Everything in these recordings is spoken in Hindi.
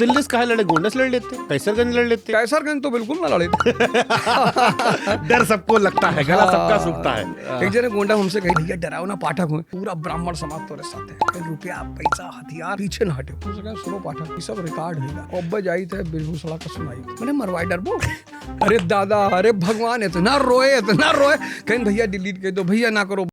दिल्ली से कहा लड़े, गोंडा से लड़ लेते, कैसरगंज लड़ लेते। कैसरगंज तो बिल्कुल ना लड़े। डर सबको लगता है, गला सबका सूखता है। एक जने गोंडा हमसे कही भैया डराओ ना पाठक हुए, पूरा ब्राह्मण समाज तोरे साथ है, कहीं रुपया पैसा हथियार पीछे ना हटे। उनसे कहा सुनो पाठक, ये सब रिकॉर्ड होगा। अब जाई थे बेगूसराय का सुनाई, मैंने मरवाई डरबो। अरे दादा, अरे भगवान, इतना रोए इतना रोए, कहीं भैया डिलीट कर दो, भैया ना करो।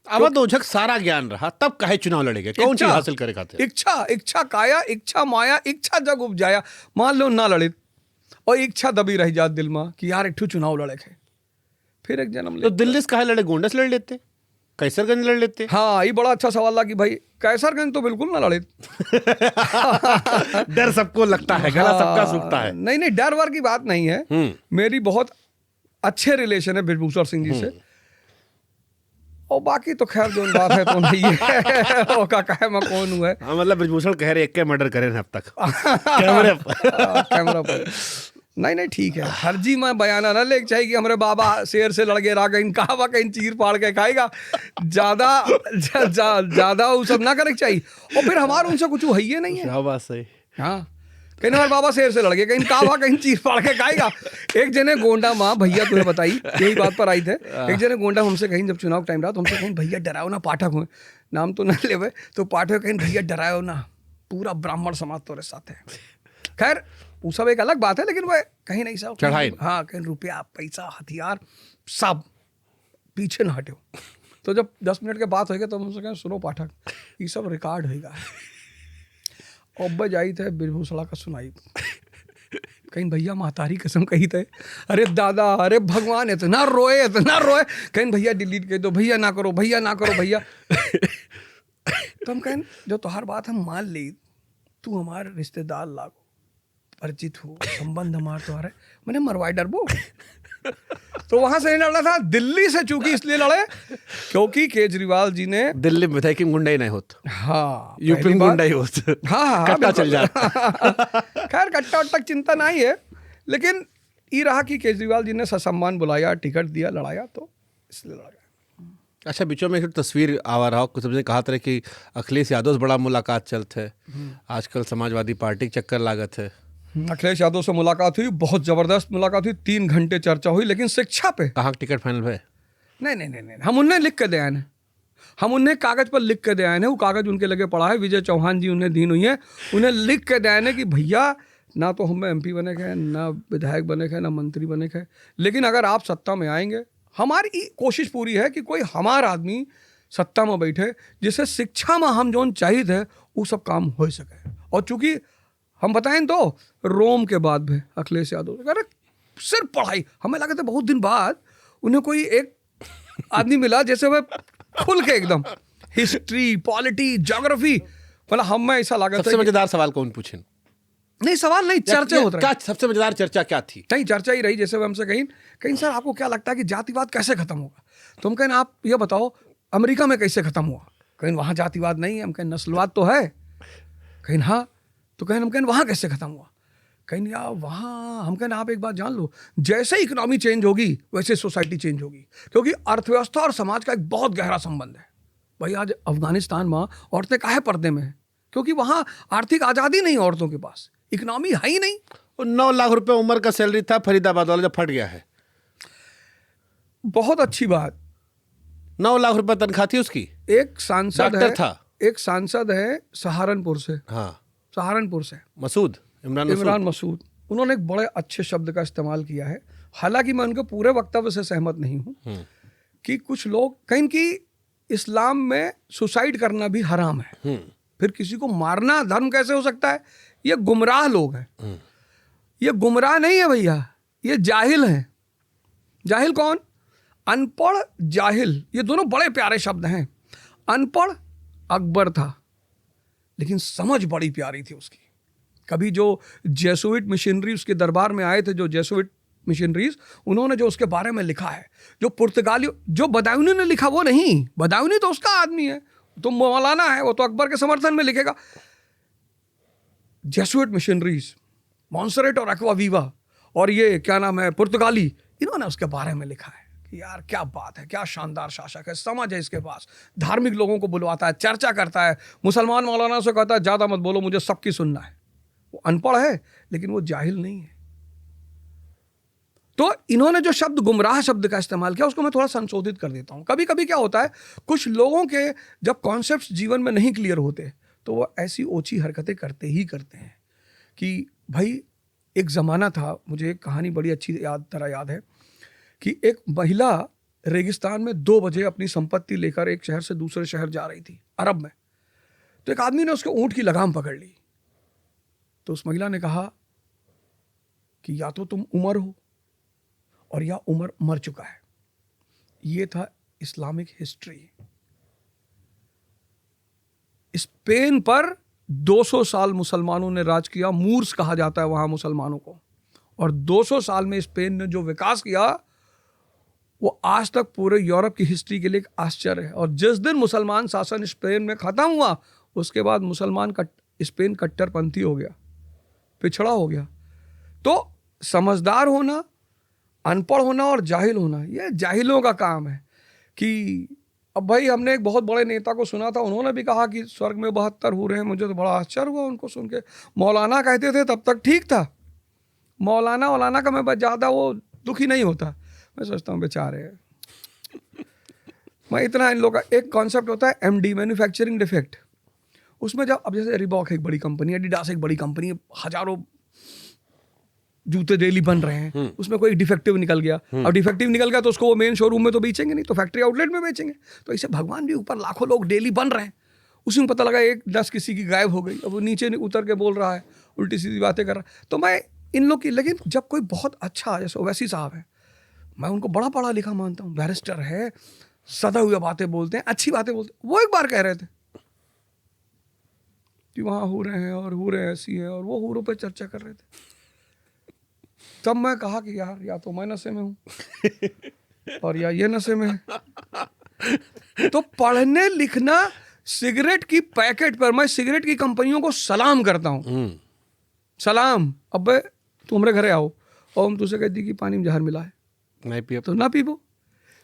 अब ओझक सारा ज्ञान रहा, तब काहे चुनाव लड़ेगे, कौन चीज हासिल करे खातिर? इच्छा काया, इच्छा माया, इच्छा जग उपजाया। मान लो ना लड़े और इच्छा दबी रह जात दिल में कि यार एक चुनाव लड़े है, फिर एक जन्म ले। तो दिल्ली से कहा लड़े, गोंडा से लड़ लेते, कैसरगंज लड़ लेते। हाँ, ये बड़ा अच्छा सवाल था कि भाई कैसरगंज तो बिल्कुल ना लड़े। डर सबको लगता है, गला सबका सूखता है। नहीं, डर वर की बात नहीं है। मेरी बहुत अच्छे रिलेशन है बिरभूषण सिंह जी से, और बाकी तो खैर जो बात है तो नहीं है। वो का कहे मैं कौन हूँ है। हाँ, मतलब ब्रिजभूषण कह रहे एक के मर्डर करे अब तक कैमरा पर। नहीं ठीक है, फर्जी में बयाना ना लेके चाहिए कि हमारे बाबा शेर से लड़ गए रहा, कहीं कहा कहीं चीर पाड़ के खाएगा, ज्यादा वो सब ना करे चाहिए। और फिर हमारे उनसे कुछ है ही नहीं है। क्या बात सही। हाँ, कहीं हमारे बाबा शेर से लड़ गए, कहीं कहा कहीं चीर पाड़ के खाएगा। एक जने गोंडा माँ भैया तुम्हें बताई, यही बात पर आई थे। एक जने गोंडा हमसे कहीं जब चुनाव टाइम रहा तो हमसे कहीं भैया डराओ ना पाठक हुए, नाम तो ना ले, तो पाठक कहीं भैया डराओ ना, पूरा ब्राह्मण समाज तोरे साथ है। खैर वो सब एक अलग बात है, लेकिन वह कहीं नहीं सब चढ़ाई। हाँ, कहीं रुपया पैसा हथियार सब पीछे ना हटे। तो जब 10 मिनट के बात होगी तो हमसे कहें सुनो पाठक, ये सब रिकॉर्ड होगा। अब जाई थे बिरभूषण का सुनाई, कहीं भैया महतारी कसम कही थे, अरे दादा, अरे भगवान, इतना रोए कहीं भैया डिलीट कर दो, भैया ना करो, भैया ना करो भैया। तो हम कहें जो तुम्हार बात हम मान ली, तू हमारे रिश्तेदार लागो, परिचित हो, संबंध हमारे तुम्हारे, मैंने मरवाई डरबो। तो वहां से नहीं लड़ा था, दिल्ली से चूंकि इसलिए लड़े क्योंकि केजरीवाल जी ने दिल्ली में था कि गुंडा ही नहीं होता। हाँ, यूपी में गुंडा ही होता। हाँ, कट्टा चल जाता। खैर कट्टा वट्टा चिंता नहीं है, लेकिन ये रहा कि केजरीवाल जी ने ससम्मान बुलाया, टिकट दिया, लड़ाया, तो इसलिए लड़ा गया। अच्छा, बीचों में एक तस्वीर आवा रहा, कुछ सबने कहा था कि अखिलेश यादव से बड़ा मुलाकात चलते, आजकल समाजवादी पार्टी के चक्कर लागत है। अखिलेश यादव से मुलाकात हुई, बहुत जबरदस्त मुलाकात हुई, 3 घंटे चर्चा हुई, लेकिन शिक्षा पे कहाँ टिकट फाइनल है? नहीं, हम उन्हें लिख के दे आए हैं, हम उन्हें कागज पर लिख के दे आए हैं। वो कागज उनके लगे पड़ा है, विजय चौहान जी उन्हें दीन हुई है, उन्हें लिख के दे आए हैं कि भैया ना तो हमें MP बने के, ना विधायक बने के, ना मंत्री बने के, लेकिन अगर आप सत्ता में आएंगे, हमारी कोशिश पूरी है कि कोई हमारा आदमी सत्ता में बैठे जिससे शिक्षा में हम जो चाहिए थे वो सब काम हो सके। और चूंकि हम बताएं तो रोम के बाद भी अखिलेश यादव अरे सिर्फ पढ़ाई, हमें लगा था बहुत दिन बाद उन्हें कोई एक आदमी मिला जैसे वह खुल के एकदम हिस्ट्री, पॉलिटी, ज्योग्राफी, मतलब हमें ऐसा लगा था। सबसे मजेदार सवाल कौन पूछे? नहीं सवाल नहीं, चर्चा होता है। सबसे मजेदार चर्चा क्या थी? नहीं, चर्चा ही रही जैसे वो हमसे कहीं सर आपको क्या लगता है कि जातिवाद कैसे खत्म होगा? तो हम कहें आप ये बताओ अमेरिका में कैसे खत्म हुआ? कहीं वहाँ जातिवाद नहीं है, हम कहें नस्लवाद तो है, कहीं हाँ, तो कहें हम कहें वहाँ कैसे खत्म हुआ? कहीं यार वहाँ, हम कहें आप एक बात जान लो, जैसे इकोनॉमी चेंज होगी वैसे सोसाइटी चेंज होगी, क्योंकि अर्थव्यवस्था और समाज का एक बहुत गहरा संबंध है। भाई आज अफगानिस्तान में औरतें काहे पर्दे में है? क्योंकि वहाँ आर्थिक आज़ादी नहीं, औरतों के पास इकोनॉमी है ही नहीं। 9 लाख रुपए उम्र का सैलरी था फरीदाबाद वाला, जब फट गया है। बहुत अच्छी बात, 9 लाख रुपए तनख्वाह थी उसकी। एक सांसद है, था एक सांसद है सहारनपुर से, हाँ सहारनपुर से, इमरान मसूद, उन्होंने एक बड़े अच्छे शब्द का इस्तेमाल किया है। हालांकि मैं उनके पूरे वक्तव्य से सहमत नहीं हूँ कि कुछ लोग कहीं कि इस्लाम में सुसाइड करना भी हराम है, फिर किसी को मारना धर्म कैसे हो सकता है? ये गुमराह लोग हैं। ये गुमराह नहीं है भैया, ये जाहिल हैं। जाहिल कौन? अनपढ़, जाहिल, ये दोनों बड़े प्यारे शब्द हैं। अनपढ़ अकबर था, लेकिन समझ बड़ी प्यारी थी उसकी। कभी जो जेसुइट मिशनरी उसके दरबार में आए थे, जो जेसुइट मिशनरीज, उन्होंने जो उसके बारे में लिखा है, जो पुर्तगाली, जो बदायूनी ने लिखा वो नहीं, बदायूनी तो उसका आदमी है, तो मौलाना है, वो तो अकबर के समर्थन में लिखेगा। जेसुइट मिशनरीज, मॉन्सरेट और एक्वावीवा और ये क्या नाम है पुर्तगाली, इन्होंने उसके बारे में लिखा है कि यार क्या बात है, क्या शानदार शासक है, समझ है इसके पास, धार्मिक लोगों को बुलवाता है, चर्चा करता है, मुसलमान मौलाना से कहता है ज़्यादा मत बोलो, मुझे सबकी सुनना है। वो अनपढ़ है लेकिन वो जाहिल नहीं है। तो इन्होंने जो शब्द गुमराह शब्द का इस्तेमाल किया उसको मैं थोड़ा संशोधित कर देता हूँ। कभी कभी क्या होता है, कुछ लोगों के जब कॉन्सेप्ट्स जीवन में नहीं क्लियर होते तो वो ऐसी ओछी हरकतें करते ही करते हैं कि भाई एक ज़माना था, मुझे एक कहानी बड़ी अच्छी याद है कि एक महिला रेगिस्तान में 2 बजे अपनी संपत्ति लेकर एक शहर से दूसरे शहर जा रही थी अरब में। तो एक आदमी ने उसके ऊँट की लगाम पकड़ ली। तो उस महिला ने कहा कि या तो तुम उमर हो और या उमर मर चुका है। ये था इस्लामिक हिस्ट्री। स्पेन पर 200 साल मुसलमानों ने राज किया, मूर्स कहा जाता है वहां मुसलमानों को, और 200 साल में स्पेन ने जो विकास किया वो आज तक पूरे यूरोप की हिस्ट्री के लिए एक आश्चर्य है। और जिस दिन मुसलमान शासन स्पेन में खत्म हुआ उसके बाद स्पेन कट्टरपंथी हो गया, पिछड़ा हो गया। तो समझदार होना, अनपढ़ होना और जाहिल होना, ये जाहिलों का काम है। कि अब भाई हमने एक बहुत बड़े नेता को सुना था, उन्होंने भी कहा कि स्वर्ग में 72 हूरें हैं। मुझे तो बड़ा आश्चर्य हुआ उनको सुन के। मौलाना कहते थे तब तक ठीक था, मौलाना का मैं ज़्यादा वो दुखी नहीं होता। मैं सोचता हूँ बेचारे मैं इतना इन लोगों का एक कॉन्सेप्ट होता है MD, मैन्युफैक्चरिंग डिफेक्ट। उसमें जब अब जैसे रिबॉक एक बड़ी कंपनी है, एडिडास एक बड़ी कंपनी है, हजारों जूते डेली बन रहे हैं, उसमें कोई डिफेक्टिव निकल गया। अब डिफेक्टिव निकल गया तो उसको वो मेन शोरूम में तो बेचेंगे नहीं, तो फैक्ट्री आउटलेट में बेचेंगे। तो ऐसे भगवान भी ऊपर लाखों लोग डेली बन रहे हैं, उसी में पता लगा एक नस किसी की गायब हो गई, अब वो नीचे उतर के बोल रहा है, उल्टी सीधी बातें कर रहा है। तो मैं इन लोग की, लेकिन जब कोई बहुत अच्छा जैसे ओवैसी साहब है, मैं उनको बड़ा पढ़ा लिखा मानता हूँ, बैरिस्टर है, सदा हुए बातें बोलते हैं, अच्छी बातें बोलते हैं। वो एक बार कह रहे थे कि वहाँ हो रहे हैं और हो रहे ऐसी है, और वो हूरों पे चर्चा कर रहे थे। तब मैं कहा कि यार या तो मैं नशे में हूँ और या ये नशे में है। तो पढ़ने लिखना, सिगरेट की पैकेट पर मैं सिगरेट की कंपनियों को सलाम करता हूँ, सलाम। अब तुम हमारे घरे आओ और हम तुझसे कहती कि पानी में जहर मिला है, नहीं पियो तो ना पीबो।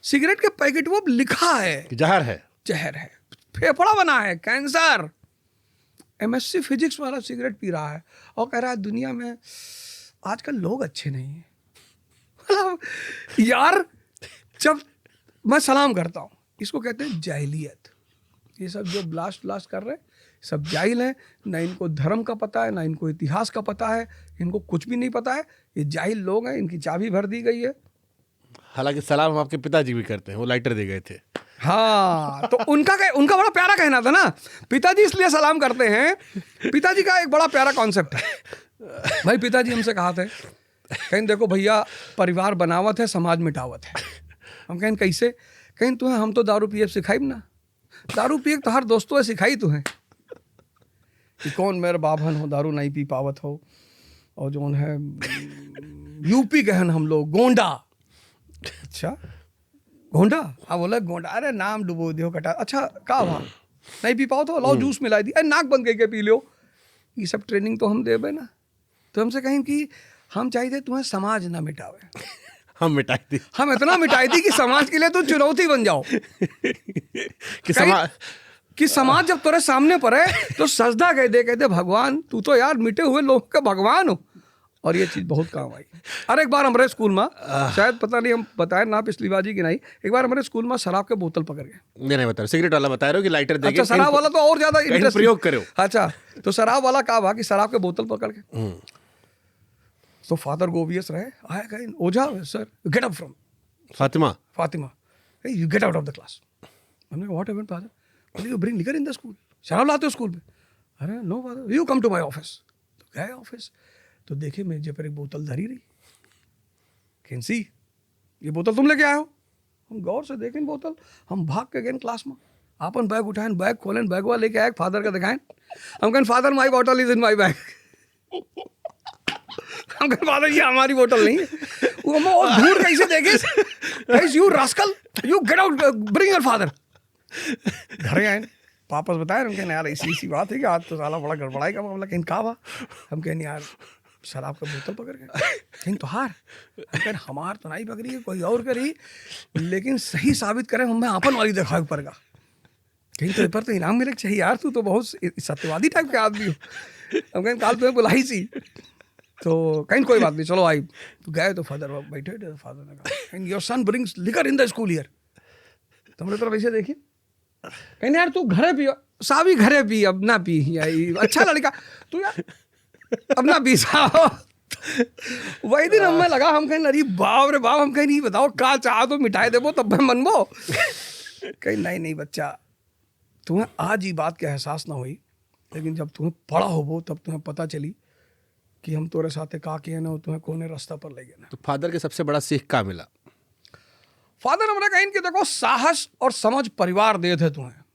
सिगरेट के पैकेट वो लिखा है जहर है, जहर है, फेफड़ा बना है, कैंसर। MSc फिजिक्स वाला सिगरेट पी रहा है और कह रहा है दुनिया में आजकल लोग अच्छे नहीं हैं। यार जब मैं सलाम करता हूँ, इसको कहते हैं जाहिलियत। ये सब जो ब्लास्ट कर रहे हैं सब जाहिल हैं, ना इनको धर्म का पता है, ना इनको इतिहास का पता है, इनको कुछ भी नहीं पता है। ये जाहिल लोग हैं, इनकी चाबी भर दी गई है। हालांकि सलाम हम आपके पिताजी भी करते हैं, वो लाइटर दे गए थे। हाँ, तो उनका बड़ा प्यारा कहना था ना, पिताजी इसलिए सलाम करते हैं। पिताजी का एक बड़ा प्यारा कॉन्सेप्ट है भाई। पिताजी हमसे कहा थे, कहीं देखो भैया, परिवार बनावत है, समाज मिटावत है। हम कहें कैसे? कहीं तुम्हें हम तो दारू पिए सिखाई ना, दारू पिए तो हर दोस्तों सिखाई तुम्हें कि कौन मेरे बाभन हो, दारू नहीं पी पावत हो। और जो है यूपी गहन हम लोग गोंडा। अच्छा गोंडा? हाँ बोला गोंडा। अरे नाम डुबो दियो कटा। अच्छा का वहाँ नहीं पी पाओ तो लाओ जूस मिला दी, अरे नाक बंद करके पी लो। ये सब ट्रेनिंग तो हम देवे ना। तो हमसे कहें कि हम चाहिए तुम्हें समाज ना मिटावे, हम मिटाई दी, हम इतना मिटाई दी कि समाज के लिए तुम चुनौती बन जाओ। कि समाज जब तुम्हारे सामने पर है तो सजदा कहते भगवान तू तो यार मिटे हुए लोग का भगवान हो। और ये चीज़ बहुत काम आई। अरे एक बार हमारे स्कूल में, शायद पता नहीं हम बताए ना पिछली बाजी की नहीं, एक बार हमारे स्कूल में शराब के बोतल पकड़ गए। नहीं बता, सिगरेट वाला बता रहे हो कि लाइटर देके? अच्छा शराब वाला तो और ज्यादा इंटरेस्ट प्रयोग करो। अच्छा तो शराब वाला कहा हुआ कि शराब के बोतल पकड़ के, तो फादर गोवियस रहे, आया कहीं Ojha sir get out from Fatima you get out of the class. हमने what happened father? You bring liquor in the school, शराब लाते हो स्कूल में? अरे no father, you come to my office. तो गए ऑफिस तो देखे मेजे पर एक बोतल धरी रही। कैन सी, ये बोतल तुम लेके आए हो? हम गौर से देखें बोतल, हम भाग के गए क्लास में, अपन बैग उठाएं, बैग खोलें, बैग वाला लेके आए, फादर का दिखाएं। हम कहें फादर माई बोतल इज इन माई बैग। हम कहें फादर ये हमारी बोतल नहीं है। वो हम और दूर कैसे देखे, you rascal, you get out, bring your father. घरे आए, वापस बताया, हम कहें यार इसी बात है कि आज तो साला बड़ा गड़बड़ाई का मामला। कहीं कहा हम कहें यार शराब का बोतल पकड़ के कहीं तो हार अगर हमार तो नहीं पकड़ी है कोई और करी, लेकिन सही साबित करे हमें आपन वाली देखा पर का कहीं तो पर तो इनाम मिले चाहिए यार, तू तो बहुत सत्यवादी टाइप के आदमी हो। हम कहीं काल तुम्हें बुलाई सी तो कहीं कोई बात नहीं, चलो आई तो गए तो फादर बैठे थे, फादर ने कहा your son brings liquor in the school year. तो हमने तरफ ऐसे देखिए कहीं यार तू घरे पी, साहब घरे पी अब ना पी, अच्छा लड़का तू यार अब ना पी साहब। वही दिन हमें लगा हम कहीं अरे बाप रे बाप, हम कहीं नहीं बताओ का चाह तो मिठाई देवो तब मैं मनबो। कहीं नहीं बच्चा, तुम्हें आज ही बात के एहसास ना हुई, लेकिन जब तुम्हें पढ़ा हो तब तुम्हें पता चली कि हम तोरे साथे का किए ना, तुम्हें कोने रास्ता पर ले गए ना। तो फादर के सबसे बड़ा सीख का मिला? फादर हमने कहीं कि देखो साहस और समझ परिवार दे थे तुम्हें,